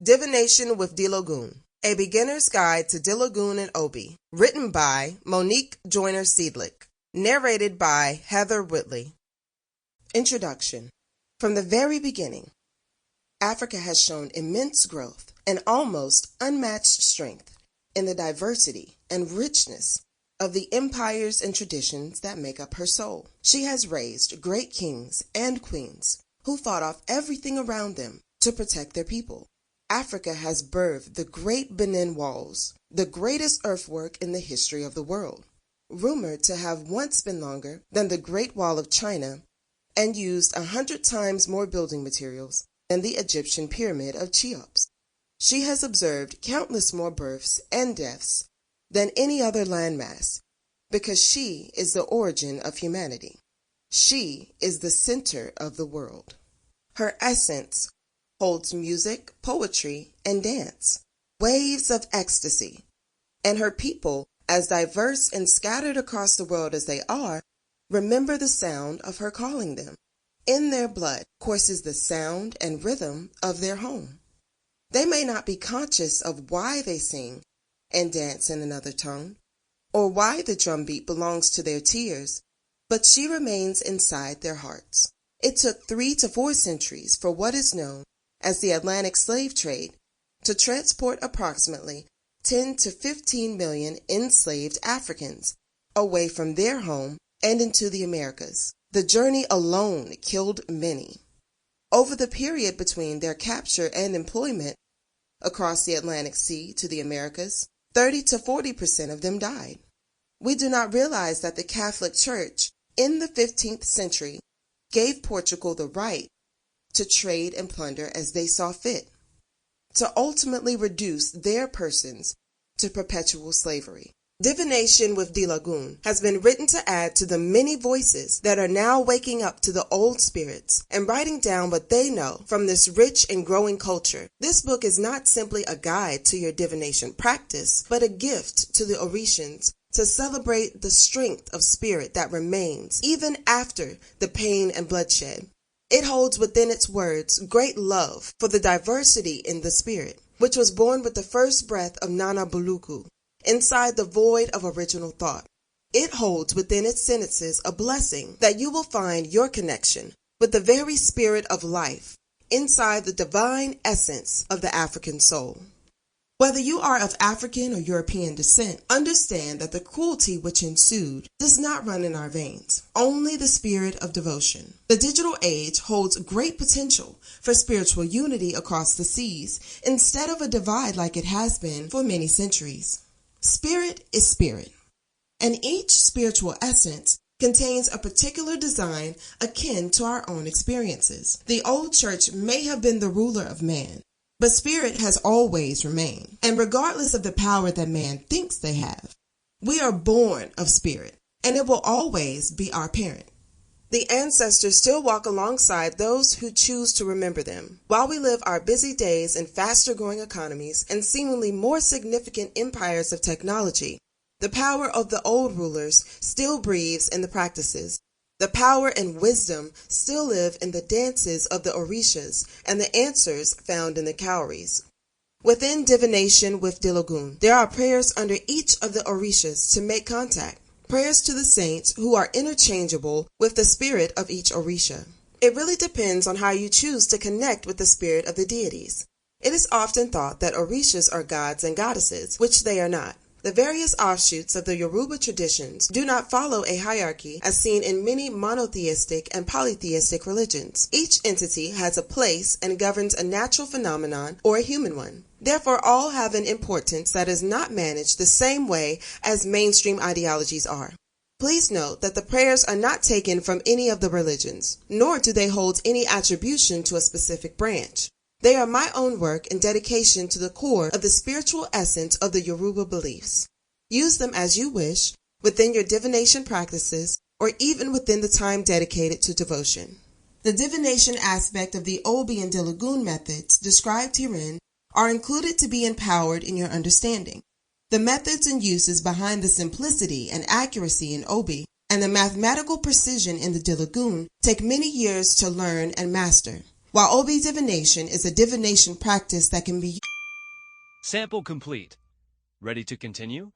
Divination with Diloggún, A Beginner's Guide to Diloggún and Obi, written by Monique Siedlak, narrated by Heather Whitley. Introduction. From the very beginning, Africa has shown immense growth and almost unmatched strength in the diversity and richness of the empires and traditions that make up her soul. She has raised great kings and queens who fought off everything around them to protect their people. Africa has birthed the Great Benin Walls, the greatest earthwork in the history of the world, rumored to have once been longer than the Great Wall of China and used 100 times more building materials than the Egyptian pyramid of Cheops. She has observed countless more births and deaths than any other landmass because she is the origin of humanity. She is the center of the world. Her essence holds music, poetry, and dance, waves of ecstasy, and her people, as diverse and scattered across the world as they are, remember the sound of her calling them. In their blood courses the sound and rhythm of their home. They may not be conscious of why they sing and dance in another tongue, or why the drumbeat belongs to their tears, but she remains inside their hearts. It took 3 to 4 centuries for what is known as the Atlantic slave trade to transport approximately 10 to 15 million enslaved Africans away from their home and into the Americas. The journey alone killed many. Over the period between their capture and employment across the Atlantic Sea to the Americas, 30 to 40% of them died. We do not realize that the Catholic Church in the 15th century gave Portugal the right to trade and plunder as they saw fit, to ultimately reduce their persons to perpetual slavery. Divination with Diloggún has been written to add to the many voices that are now waking up to the old spirits and writing down what they know from this rich and growing culture. This book is not simply a guide to your divination practice, but a gift to the Orishas to celebrate the strength of spirit that remains even after the pain and bloodshed. It holds within its words great love for the diversity in the spirit, which was born with the first breath of Nana Buluku, inside the void of original thought. It holds within its sentences a blessing that you will find your connection with the very spirit of life, inside the divine essence of the African soul. Whether you are of African or European descent, understand that the cruelty which ensued does not run in our veins, only the spirit of devotion. The digital age holds great potential for spiritual unity across the seas instead of a divide like it has been for many centuries. Spirit is spirit, and each spiritual essence contains a particular design akin to our own experiences. The old church may have been the ruler of man, but spirit has always remained, and regardless of the power that man thinks they have, we are born of spirit, and it will always be our parent. The ancestors still walk alongside those who choose to remember them. While we live our busy days in faster-growing economies and seemingly more significant empires of technology, the power of the old rulers still breathes in the practices. The power and wisdom still live in the dances of the Orishas and the answers found in the cowries. Within Divination with Diloggún, there are prayers under each of the Orishas to make contact. Prayers to the saints who are interchangeable with the spirit of each Orisha. It really depends on how you choose to connect with the spirit of the deities. It is often thought that Orishas are gods and goddesses, which they are not. The various offshoots of the Yoruba traditions do not follow a hierarchy as seen in many monotheistic and polytheistic religions. Each entity has a place and governs a natural phenomenon or a human one. Therefore, all have an importance that is not managed the same way as mainstream ideologies are. Please note that the prayers are not taken from any of the religions, nor do they hold any attribution to a specific branch. They are my own work and dedication to the core of the spiritual essence of the Yoruba beliefs. Use them as you wish, within your divination practices, or even within the time dedicated to devotion. The divination aspect of the Obi and Diloggún methods described herein are included to be empowered in your understanding. The methods and uses behind the simplicity and accuracy in Obi and the mathematical precision in the Diloggún take many years to learn and master. While Obi divination is a divination practice that can be Sample complete. Ready to continue?